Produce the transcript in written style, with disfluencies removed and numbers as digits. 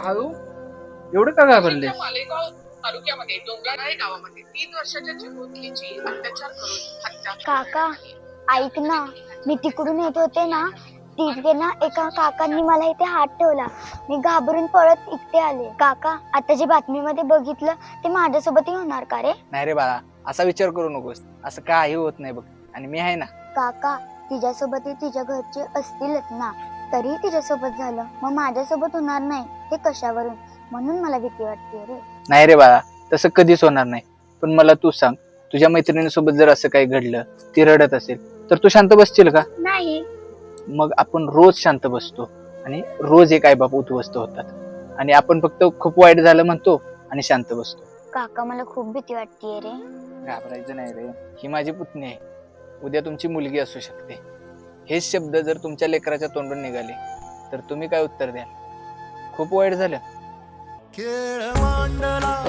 हळू एवढं का घाबरले? नाशिकच्या मालेगाव तालुक्यामध्ये डोंगराळे गावामध्ये 3 वर्षाच्या चिमुकलीची अत्याचार करून हत्या काका ऐक ना, मी तिकडून येत होते ना, तिथे ना एका काकांनी मला इथे हात ठेवला. मी घाबरून पळत इथे आले. काका आता जे बातमीमध्ये बघितलं ते माझ्यासोबतही होणार का रे? नाही रे बाळा, असा विचार करू नकोस. असं काही होत नाही बघ, आणि मी आहे ना. काका तिच्यासोबतही तिच्या घरचे असतीलच ना, तरी तिच्यासोबत झालं मग माझ्यासोबत होणार नाही हे कशावरून? म्हणून मला भीती वाटते रे. नाही रे बाळा, तसं कधीच होणार नाही. पण मला तू सांग, तुझ्या मैत्रिणीसोबत जर असं काही घडलं, ती रडत असेल तर तू शांत बसशील का? नाही. मग आपण रोज शांत बसतो आणि रोज एक आईबाप उद्ध्वस्त होतात, आणि आपण फक्त खूप वाईट झालं म्हणतो आणि शांत बसतो. काका मला खूप भीती वाटतेय रे. घाबरायचं नाही रे, ही माझी पुतणी आहे, उद्या तुमची मुलगी असू शकते. हेच शब्द जर तुमच्या लेकराच्या तोंडून निघाले तर तुम्ही काय उत्तर द्याल? खूप वाईट झालं. खेळ मांडला